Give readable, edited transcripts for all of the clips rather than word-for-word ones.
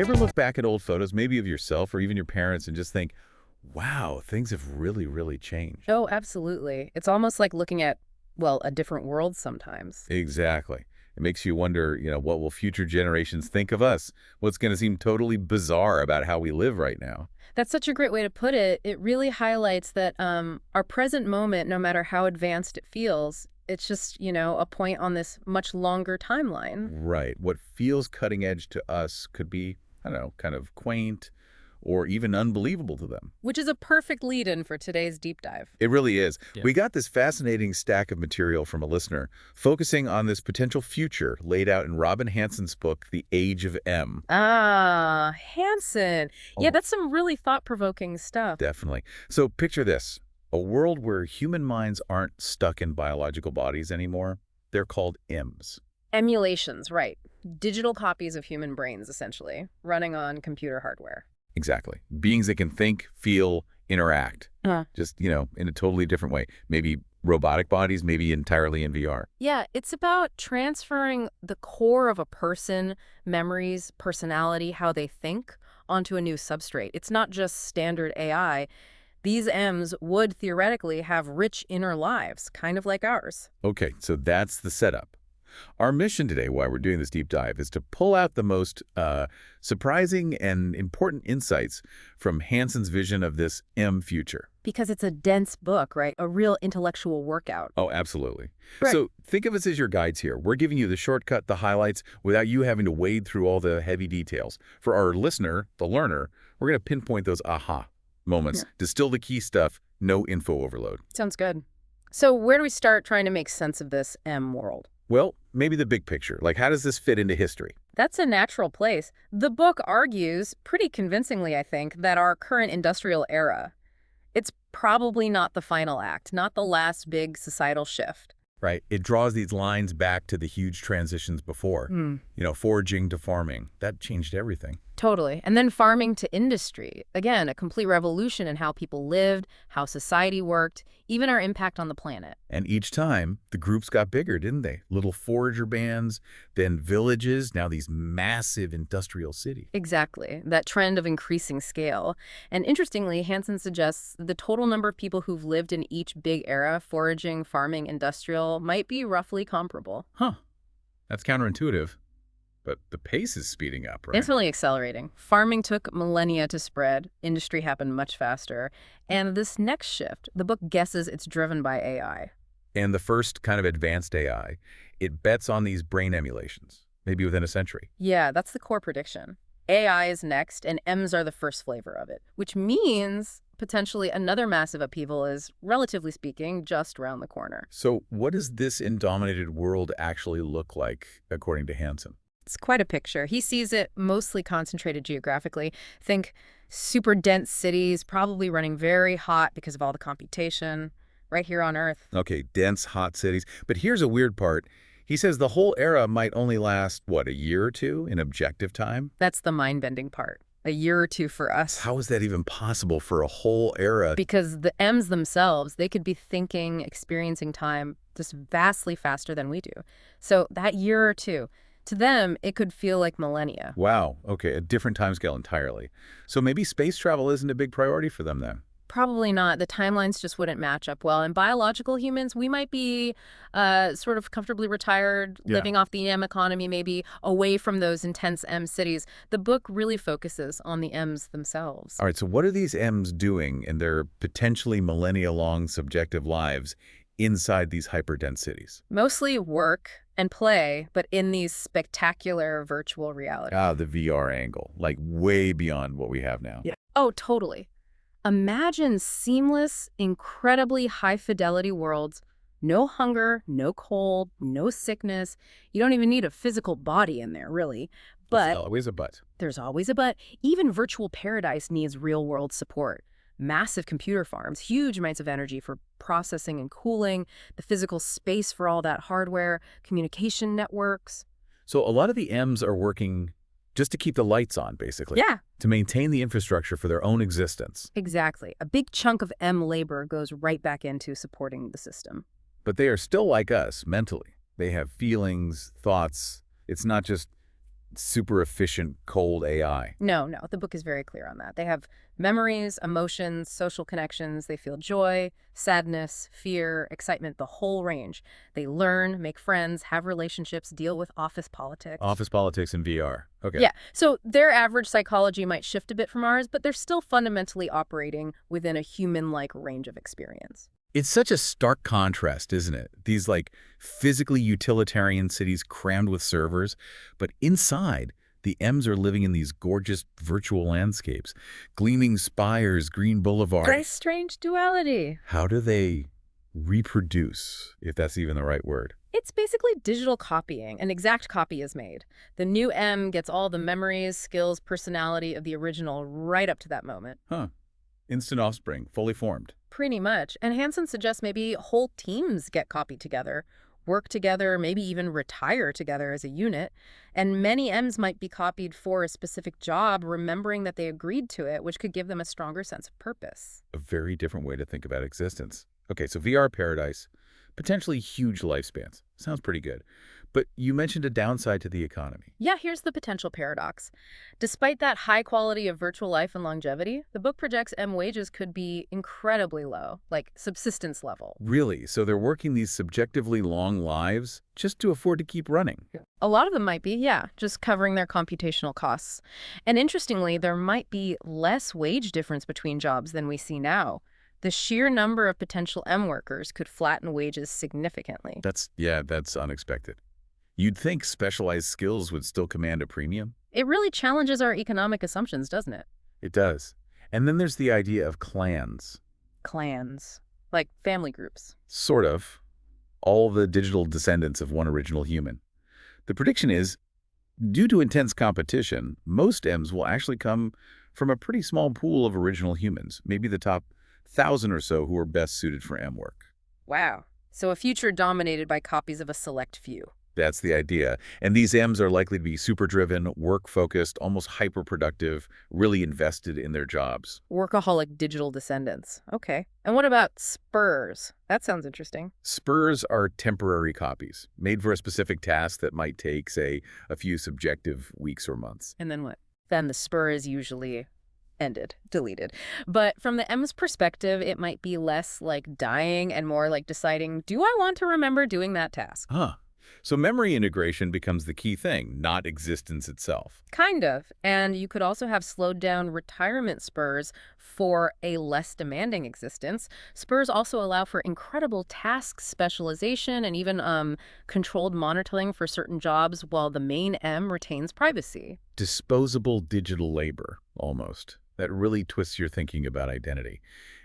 You ever look back at old photos, maybe of yourself or even your parents, and just think, wow, things have really, really changed? Oh, absolutely. It's almost like looking at, well, a different world sometimes. Exactly. It makes you wonder, what will future generations think of us? What's going to seem totally bizarre about how we live right now? That's such a great way to put it. It really highlights that our present moment, no matter how advanced it feels, it's just, a point on this much longer timeline. Right. What feels cutting edge to us could be, I don't know, kind of quaint or even unbelievable to them. Which is a perfect lead-in for today's deep dive. It really is. Yeah. We got this fascinating stack of material from a listener focusing on this potential future laid out in Robin Hanson's book, The Age of M. Ah, Hanson. Yeah, Oh. that's some really thought-provoking stuff. Definitely. So picture this, a world where human minds aren't stuck in biological bodies anymore. They're called M's. Emulations, right. Digital copies of human brains, essentially, running on computer hardware. Exactly. Beings that can think, feel, interact, just, in a totally different way. Maybe robotic bodies, maybe entirely in VR. Yeah, it's about transferring the core of a person, memories, personality, how they think, onto a new substrate. It's not just standard AI. These M's would theoretically have rich inner lives, kind of like ours. Okay, so that's the setup. Our mission today, while we're doing this deep dive, is to pull out the most surprising and important insights from Hanson's vision of this M future. Because it's a dense book, right? A real intellectual workout. Oh, absolutely. Right. So think of us as your guides here. We're giving you the shortcut, the highlights, without you having to wade through all the heavy details. For our listener, the learner, we're going to pinpoint those aha moments, distill the key stuff, no info overload. Sounds good. So where do we start trying to make sense of this M world? Well, maybe the big picture. Like, how does this fit into history? That's a natural place. The book argues, pretty convincingly, I think, that our current industrial era, it's probably not the final act, not the last big societal shift. Right. It draws these lines back to the huge transitions before, foraging to farming. That changed everything. Totally. And then farming to industry. Again, a complete revolution in how people lived, how society worked, even our impact on the planet. And each time, the groups got bigger, didn't they? Little forager bands, then villages, now these massive industrial cities. Exactly. That trend of increasing scale. And interestingly, Hansen suggests the total number of people who've lived in each big era, foraging, farming, industrial, might be roughly comparable. Huh. That's counterintuitive. But the pace is speeding up, right? It's really accelerating. Farming took millennia to spread. Industry happened much faster. And this next shift, the book guesses it's driven by AI. And the first kind of advanced AI, it bets on these brain emulations, maybe within a century. Yeah, that's the core prediction. AI is next, and M's are the first flavor of it, which means potentially another massive upheaval is, relatively speaking, just around the corner. So what does this indominated world actually look like, according to Hanson? It's quite a picture. He sees it mostly concentrated geographically. Think super dense cities, probably running very hot because of all the computation, right here on Earth. Okay, dense, hot cities. But here's a weird part. He says the whole era might only last, what, a year or two in objective time? That's the mind-bending part. A year or two for us. How is that even possible for a whole era? Because the M's themselves, they could be thinking, experiencing time just vastly faster than we do. So that year or two, to them, it could feel like millennia. Wow, okay, a different timescale entirely. So maybe space travel isn't a big priority for them then? Probably not. The timelines just wouldn't match up well. And biological humans, we might be sort of comfortably retired, living off the M economy, maybe away from those intense M cities. The book really focuses on the M's themselves. All right, so what are these M's doing in their potentially millennia-long subjective lives inside these hyperdense cities? Mostly work and play, but in these spectacular virtual realities. Ah, the VR angle, like way beyond what we have now. Yeah. Oh, totally. Imagine seamless, incredibly high-fidelity worlds. No hunger, no cold, no sickness. You don't even need a physical body in there, really. But There's always a but. there's always a but. Even virtual paradise needs real-world support. Massive computer farms, huge amounts of energy for processing and cooling, the physical space for all that hardware, communication networks. So a lot of the M's are working just to keep the lights on, basically. Yeah, To maintain the infrastructure for their own existence. exactly. A big chunk of M labor goes right back into supporting the system. But they are still like us mentally. They have feelings, thoughts. It's not just super efficient, cold AI. No, no, the book is very clear on that. They have memories, emotions, social connections. They feel joy, sadness, fear, excitement, the whole range. They learn, make friends, have relationships, deal with office politics. Office politics and VR. Okay. Yeah, so their average psychology might shift a bit from ours, but they're still fundamentally operating within a human-like range of experience. It's such a stark contrast, isn't it? These like physically utilitarian cities crammed with servers, but inside, the M's are living in these gorgeous virtual landscapes, gleaming spires, green boulevards. Very strange duality. How do they reproduce, if that's even the right word? It's basically digital copying. An exact copy is made. The new M gets all the memories, skills, personality of the original right up to that moment. Huh. Instant offspring, fully formed. Pretty much. And Hanson suggests maybe whole teams get copied together, work together, maybe even retire together as a unit. And many M's might be copied for a specific job, remembering that they agreed to it, which could give them a stronger sense of purpose. A very different way to think about existence. Okay, so VR paradise, potentially huge lifespans. Sounds pretty good. But you mentioned a downside to the economy. Yeah, here's the potential paradox. Despite that high quality of virtual life and longevity, the book projects M wages could be incredibly low, like subsistence level. Really? So they're working these subjectively long lives just to afford to keep running? A lot of them might be, yeah, just covering their computational costs. And interestingly, there might be less wage difference between jobs than we see now. The sheer number of potential M workers could flatten wages significantly. That's unexpected. You'd think specialized skills would still command a premium? It really challenges our economic assumptions, doesn't it? It does. And then there's the idea of clans. Clans, like family groups. Sort of. All the digital descendants of one original human. The prediction is, due to intense competition, most M's will actually come from a pretty small pool of original humans, maybe the top 1,000 or so who are best suited for M work. Wow. So a future dominated by copies of a select few. That's the idea. And these M's are likely to be super-driven, work-focused, almost hyper-productive, really invested in their jobs. Workaholic digital descendants. Okay. And what about spurs? That sounds interesting. Spurs are temporary copies, made for a specific task that might take, say, a few subjective weeks or months. And then what? Then the spur is usually ended, deleted. But from the M's perspective, it might be less like dying and more like deciding, do I want to remember doing that task? Huh. So memory integration becomes the key thing, not existence itself. Kind of. And you could also have slowed down retirement spurs for a less demanding existence. Spurs also allow for incredible task specialization and even controlled monitoring for certain jobs while the main M retains privacy. Disposable digital labor, almost. That really twists your thinking about identity.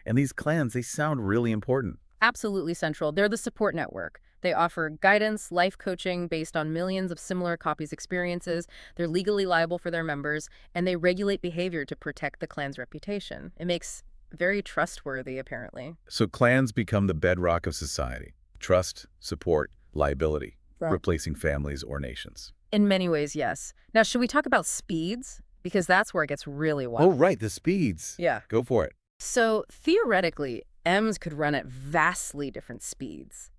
And these clans, they sound really important. Absolutely central. They're the support network. They offer guidance, life coaching based on millions of similar copies experiences. They're legally liable for their members, and they regulate behavior to protect the clan's reputation. It makes very trustworthy, apparently. So clans become the bedrock of society. Trust, support, liability, Right. replacing families or nations. In many ways, yes. Now, should we talk about speeds? Because that's where it gets really Oh, wild. right, the speeds. Yeah. Go for it. So theoretically, M's could run at vastly different speeds.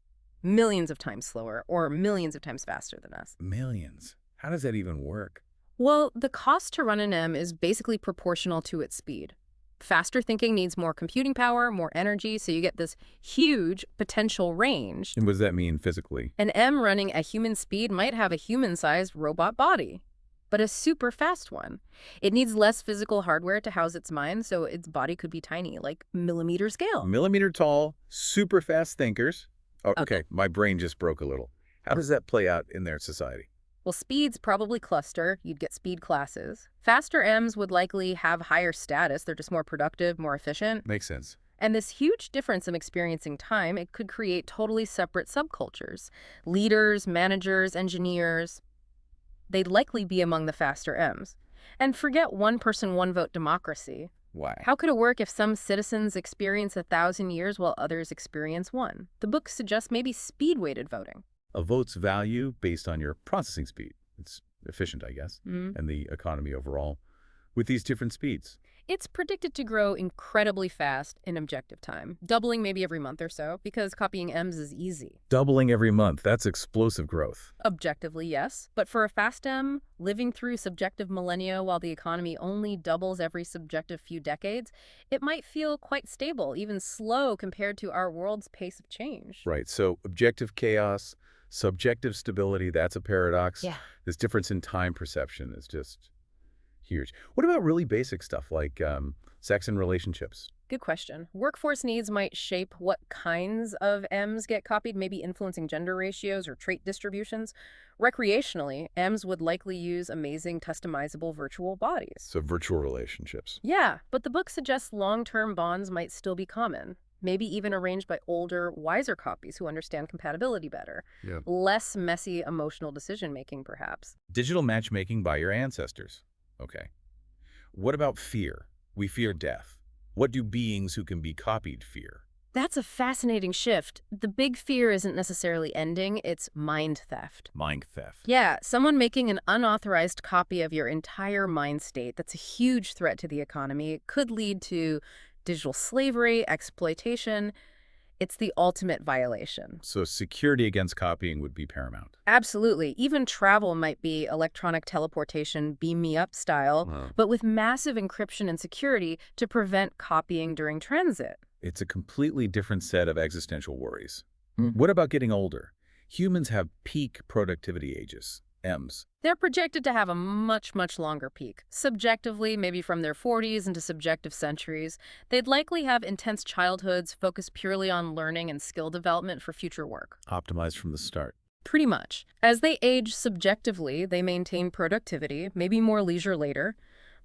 Millions of times slower or millions of times faster than us. Millions. How does that even work? Well, the cost to run an M is basically proportional to its speed. Faster thinking needs more computing power, more energy, so you get this huge potential range. And what does that mean physically? An M running at human speed might have a human-sized robot body, but a super fast one. It needs less physical hardware to house its mind, so its body could be tiny, like millimeter scale. Millimeter tall, super fast thinkers. Oh, okay, my brain just broke a little. How does that play out in their society? Well, speeds probably cluster. You'd get speed classes. Faster M's would likely have higher status. They're just more productive, more efficient. Makes sense. And this huge difference in experiencing time, it could create totally separate subcultures. Leaders, managers, engineers, they'd likely be among the faster M's. And forget one person, one vote democracy. Why? How could it work if some citizens experience 1,000 years while others experience one? The book suggests maybe speed-weighted voting. A vote's value based on your processing speed. It's efficient, I guess, Mm. and the economy overall with these different speeds? It's predicted to grow incredibly fast in objective time, doubling maybe every month or so, because copying M's is easy. Doubling every month. That's explosive growth. Objectively, yes. But for a fast M, living through subjective millennia while the economy only doubles every subjective few decades, it might feel quite stable, even slow compared to our world's pace of change. Right. So objective chaos, subjective stability, that's a paradox. Yeah. This difference in time perception is just huge. What about really basic stuff like sex and relationships? Good question. Workforce needs might shape what kinds of M's get copied, maybe influencing gender ratios or trait distributions. Recreationally, M's would likely use amazing customizable virtual bodies. So virtual relationships. Yeah, but the book suggests long-term bonds might still be common, maybe even arranged by older, wiser copies who understand compatibility better. Yeah. Less messy emotional decision-making, perhaps. Digital matchmaking by your ancestors. Okay. What about fear? We fear death. What do beings who can be copied fear? That's a fascinating shift. The big fear isn't necessarily ending, it's mind theft. Mind theft. Yeah, someone making an unauthorized copy of your entire mind state, that's a huge threat to the economy. It could lead to digital slavery, exploitation. It's the ultimate violation. So security against copying would be paramount. Absolutely. Even travel might be electronic teleportation, beam me up style, Wow. but with massive encryption and security to prevent copying during transit. It's a completely different set of existential worries. Hmm. What about getting older? Humans have peak productivity ages, M's. They're projected to have a much, much longer peak. Subjectively, maybe from their 40s into subjective centuries, they'd likely have intense childhoods focused purely on learning and skill development for future work. Optimized from the start. Pretty much. As they age subjectively, they maintain productivity, maybe more leisure later.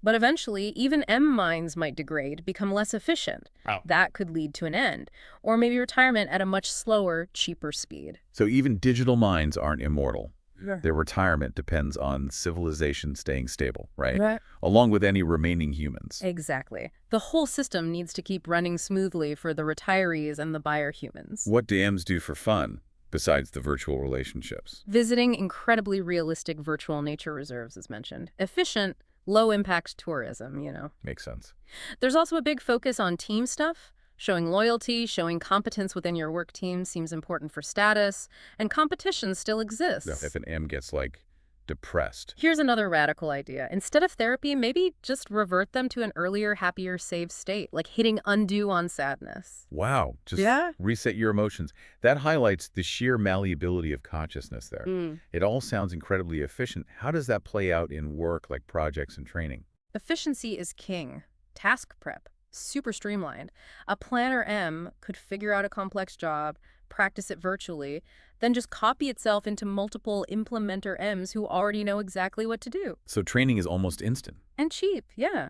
But eventually, even M minds might degrade, become less efficient. Wow. That could lead to an end, or maybe retirement at a much slower, cheaper speed. So even digital minds aren't immortal. Yeah. Their retirement depends on civilization staying stable, right? Right. Along with any remaining humans. Exactly. The whole system needs to keep running smoothly for the retirees and the buyer humans. What do M's do for fun, besides the virtual relationships? Visiting incredibly realistic virtual nature reserves is mentioned. Efficient, low-impact tourism, you know. Makes sense. There's also a big focus on team stuff. Showing loyalty, showing competence within your work team seems important for status, and competition still exists. If an M gets, like, depressed. Here's another radical idea. Instead of therapy, maybe just revert them to an earlier, happier, safe state, like hitting undo on sadness. Wow. Just Yeah? reset your emotions. That highlights the sheer malleability of consciousness there. It all sounds incredibly efficient. How does that play out in work like projects and training? Efficiency is king. Task prep. Super streamlined. A planner M could figure out a complex job, practice it virtually, then just copy itself into multiple implementer M's who already know exactly what to do. So training is almost instant. And cheap, yeah.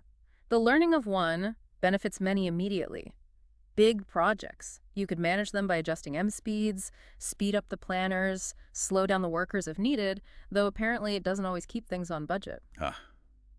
The learning of one benefits many immediately. Big projects. You could manage them by adjusting M speeds, speed up the planners, slow down the workers if needed, though apparently it doesn't always keep things on budget.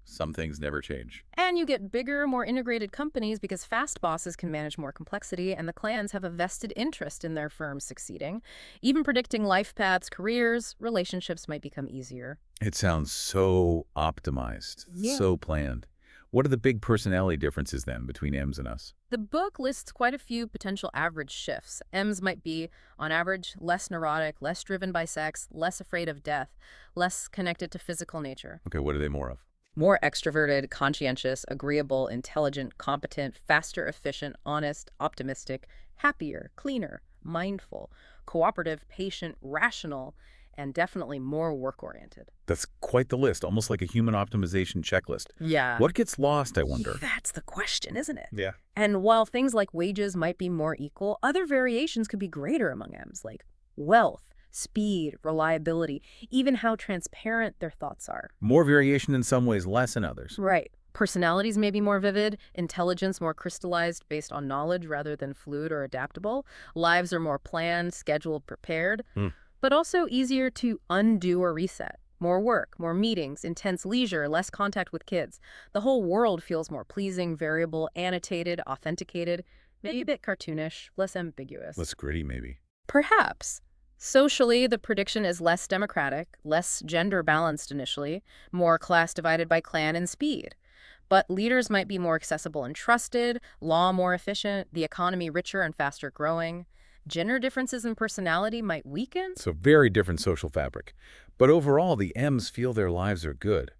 Some things never change. And you get bigger, more integrated companies because fast bosses can manage more complexity and the clans have a vested interest in their firms succeeding. Even predicting life paths, careers, relationships might become easier. It sounds so optimized, Yeah. so planned. What are the big personality differences then between M's and us? The book lists quite a few potential average shifts. M's might be, on average, less neurotic, less driven by sex, less afraid of death, less connected to physical nature. Okay, what are they more of? More extroverted, conscientious, agreeable, intelligent, competent, faster, efficient, honest, optimistic, happier, cleaner, mindful, cooperative, patient, rational, and definitely more work-oriented. That's quite the list, almost like a human optimization checklist. Yeah. What gets lost, I wonder? That's the question, isn't it? Yeah. And while things like wages might be more equal, other variations could be greater among M's, like wealth, speed, reliability, even how transparent their thoughts are. More variation in some ways, less in others. Right. Personalities may be more vivid, intelligence more crystallized based on knowledge rather than fluid or adaptable. Lives are more planned, scheduled, prepared, but also easier to undo or reset. More work, more meetings, intense leisure, less contact with kids. The whole world feels more pleasing, variable, annotated, authenticated, maybe a bit cartoonish, less ambiguous. Less gritty, maybe. Perhaps. Socially, the prediction is less democratic, less gender balanced initially, more class divided by clan and speed. But leaders might be more accessible and trusted, law more efficient, the economy richer and faster growing. Gender differences in personality might weaken. So very different social fabric. But overall, the M's feel their lives are good,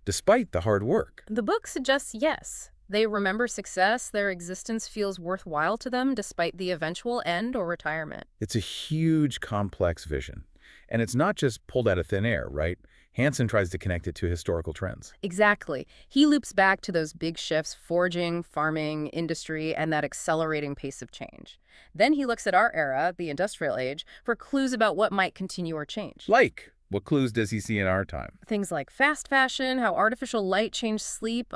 despite the hard work. The book suggests yes. They remember success, their existence feels worthwhile to them despite the eventual end or retirement. It's a huge, complex vision. And it's not just pulled out of thin air, right? Hanson tries to connect it to historical trends. Exactly. He loops back to those big shifts, foraging, farming, industry, and that accelerating pace of change. Then he looks at our era, the industrial age, for clues about what might continue or change. Like, what clues does he see in our time? Things like fast fashion, how artificial light changed sleep,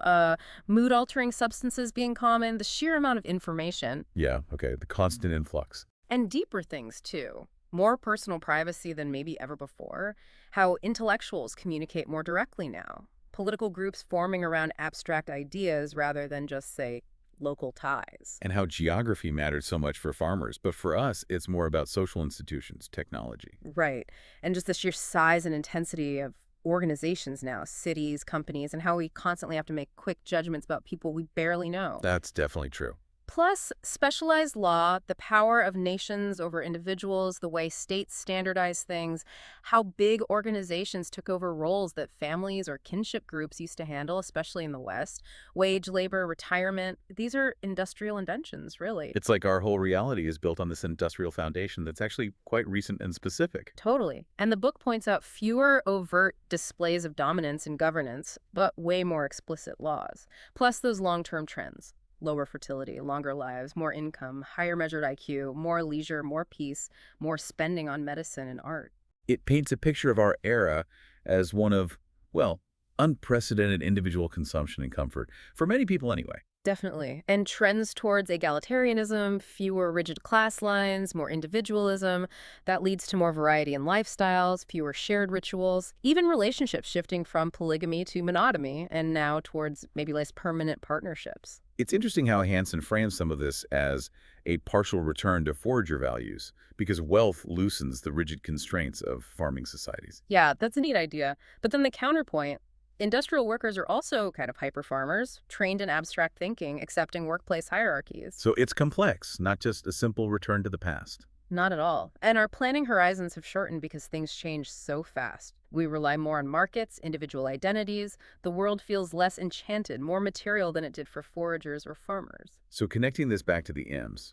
mood-altering substances being common, the sheer amount of information. Yeah, okay, the constant influx. And deeper things, too. More personal privacy than maybe ever before. How intellectuals communicate more directly now. Political groups forming around abstract ideas rather than just, say, local ties. And how geography matters so much for farmers, but for us, it's more about social institutions, technology. Right. And just the sheer size and intensity of organizations now, cities, companies, and how we constantly have to make quick judgments about people we barely know. That's definitely true. Plus, specialized law, the power of nations over individuals, the way states standardize things, how big organizations took over roles that families or kinship groups used to handle, especially in the West, wage labor, retirement. These are industrial inventions, really. It's like our whole reality is built on this industrial foundation that's actually quite recent and specific. Totally. And the book points out fewer overt displays of dominance in governance, but way more explicit laws. Plus those long-term trends. Lower fertility, longer lives, more income, higher measured IQ, more leisure, more peace, more spending on medicine and art. It paints a picture of our era as one of, well, unprecedented individual consumption and comfort, for many people anyway. Definitely. And trends towards egalitarianism, fewer rigid class lines, more individualism, that leads to more variety in lifestyles, fewer shared rituals, even relationships shifting from polygamy to monogamy, and now towards maybe less permanent partnerships. It's interesting how Hansen frames some of this as a partial return to forager values, because wealth loosens the rigid constraints of farming societies. Yeah, that's a neat idea. But then the counterpoint, industrial workers are also kind of hyper-farmers, trained in abstract thinking, accepting workplace hierarchies. So it's complex, not just a simple return to the past. Not at all. And our planning horizons have shortened because things change so fast. We rely more on markets, individual identities. The world feels less enchanted, more material than it did for foragers or farmers. So connecting this back to the M's,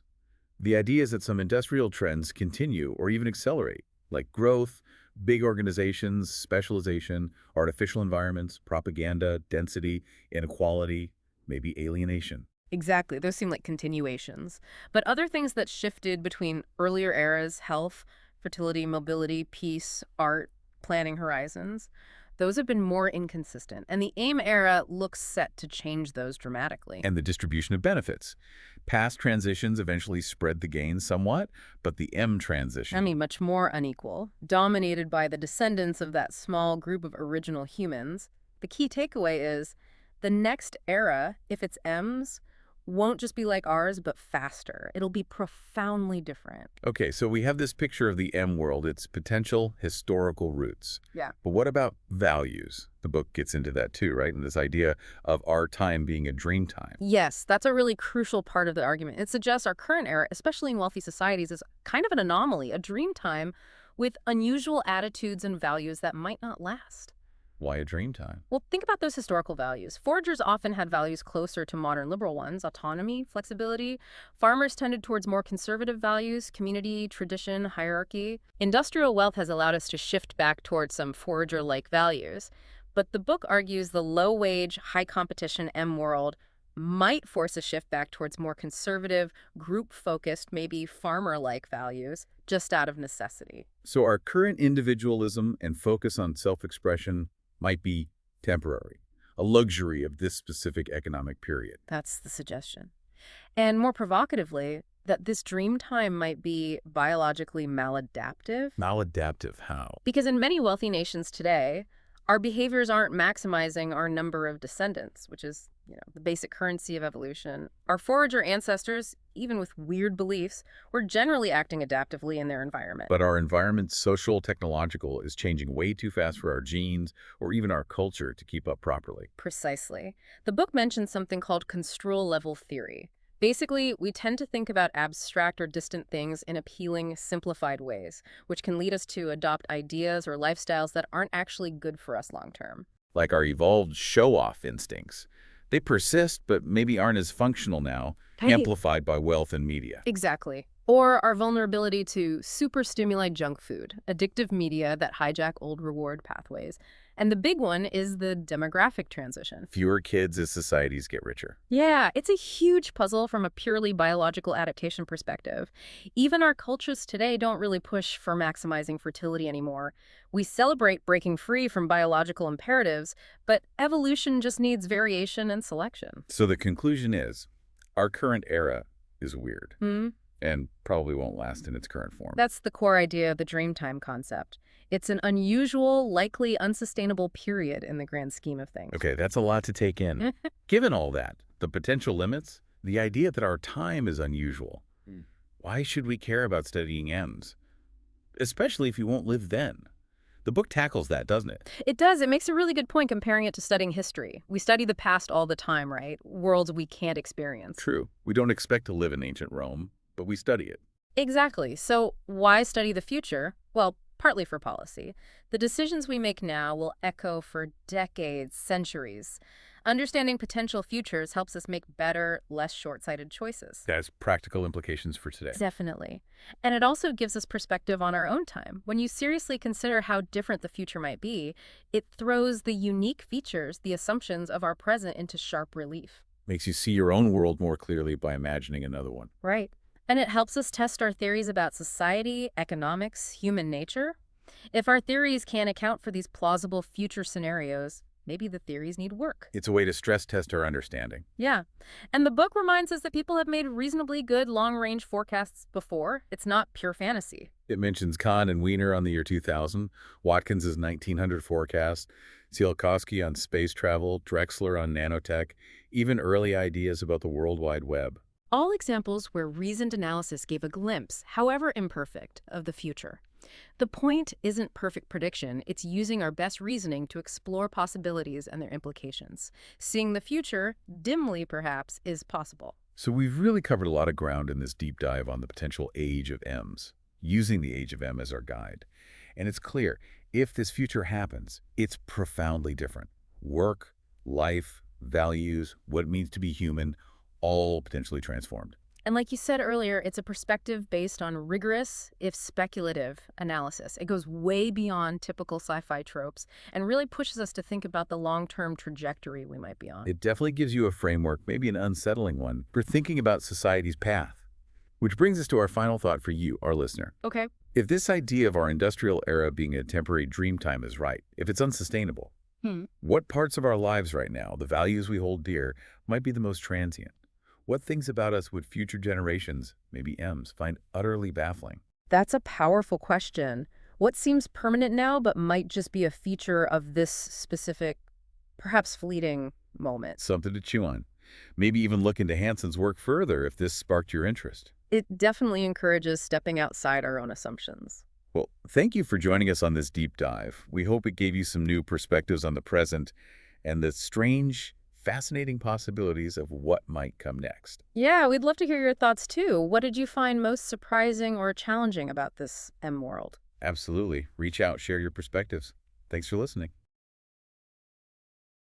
the idea is that some industrial trends continue or even accelerate, like growth, big organizations, specialization, artificial environments, propaganda, density, inequality, maybe alienation. Exactly. Those seem like continuations. But other things that shifted between earlier eras, health, fertility, mobility, peace, art, planning horizons, those have been more inconsistent. And the AIM era looks set to change those dramatically. And the distribution of benefits. Past transitions eventually spread the gains somewhat, but the M transition. I mean, much more unequal, dominated by the descendants of that small group of original humans. The key takeaway is the next era, if it's M's, won't just be like ours, but faster. It'll be profoundly different. Okay, so we have this picture of the M world, its potential historical roots. Yeah. But what about values? The book gets into that too, right? And this idea of our time being a dream time. Yes, that's a really crucial part of the argument. It suggests our current era, especially in wealthy societies, is kind of an anomaly, a dream time with unusual attitudes and values that might not last. Why a dream time? Well, think about those historical values. Foragers often had values closer to modern liberal ones, autonomy, flexibility. Farmers tended towards more conservative values, community, tradition, hierarchy. Industrial wealth has allowed us to shift back towards some forager-like values. But the book argues the low-wage, high-competition M world might force a shift back towards more conservative, group-focused, maybe farmer-like values, just out of necessity. So our current individualism and focus on self-expression might be temporary, a luxury of this specific economic period. That's the suggestion. And more provocatively, that this dream time might be biologically maladaptive. Maladaptive, how? Because in many wealthy nations today, our behaviors aren't maximizing our number of descendants, which is the basic currency of evolution, our forager ancestors, even with weird beliefs, were generally acting adaptively in their environment. But our environment, social, technological, is changing way too fast for our genes or even our culture to keep up properly. Precisely. The book mentions something called construal level theory. Basically, we tend to think about abstract or distant things in appealing, simplified ways, which can lead us to adopt ideas or lifestyles that aren't actually good for us long term. Like our evolved show-off instincts. They persist, but maybe aren't as functional now, Right. amplified by wealth and media. Exactly. Or our vulnerability to super stimuli junk food, addictive media that hijack old reward pathways. And the big one is the demographic transition. Fewer kids as societies get richer. Yeah, it's a huge puzzle from a purely biological adaptation perspective. Even our cultures today don't really push for maximizing fertility anymore. We celebrate breaking free from biological imperatives, but evolution just needs variation and selection. So the conclusion is, our current era is weird Hmm? and probably won't last in its current form. That's the core idea of the Dreamtime concept. It's an unusual, likely unsustainable period in the grand scheme of things. Okay, that's a lot to take in. Given all that, the potential limits, the idea that our time is unusual, Mm. why should we care about studying M's? Especially if you won't live then. The book tackles that, doesn't it? It does. It makes a really good point comparing it to studying history. We study the past all the time, right? Worlds we can't experience. True. We don't expect to live in ancient Rome, but we study it. Exactly. So why study the future? Well, partly for policy. The decisions we make now will echo for decades, centuries. Understanding potential futures helps us make better, less short-sighted choices. That has practical implications for today. Definitely. And it also gives us perspective on our own time. When you seriously consider how different the future might be, it throws the unique features, the assumptions of our present into sharp relief. Makes you see your own world more clearly by imagining another one. Right. And it helps us test our theories about society, economics, human nature. If our theories can't account for these plausible future scenarios, maybe the theories need work. It's a way to stress test our understanding. Yeah. And the book reminds us that people have made reasonably good long-range forecasts before. It's not pure fantasy. It mentions Kahn and Wiener on the year 2000, Watkins' 1900 forecast, Tsiolkovsky on space travel, Drexler on nanotech, even early ideas about the World Wide Web. All examples where reasoned analysis gave a glimpse, however imperfect, of the future. The point isn't perfect prediction, it's using our best reasoning to explore possibilities and their implications. Seeing the future, dimly perhaps, is possible. So we've really covered a lot of ground in this deep dive on the potential age of M's, using the age of M as our guide. And it's clear, if this future happens, it's profoundly different. Work, life, values, what it means to be human, all potentially transformed. And like you said earlier, it's a perspective based on rigorous, if speculative, analysis. It goes way beyond typical sci-fi tropes and really pushes us to think about the long-term trajectory we might be on. It definitely gives you a framework, maybe an unsettling one, for thinking about society's path. Which brings us to our final thought for you, our listener. Okay. If this idea of our industrial era being a temporary dream time is right, if it's unsustainable, what parts of our lives right now, the values we hold dear, might be the most transient? What things about us would future generations, maybe M's, find utterly baffling? That's a powerful question. What seems permanent now but might just be a feature of this specific, perhaps fleeting moment? Something to chew on. Maybe even look into Hanson's work further if this sparked your interest. It definitely encourages stepping outside our own assumptions. Well, thank you for joining us on this deep dive. We hope it gave you some new perspectives on the present and the strange, fascinating possibilities of what might come next. Yeah, we'd love to hear your thoughts too. What did you find most surprising or challenging about this M world? Absolutely. Reach out, share your perspectives. Thanks for listening.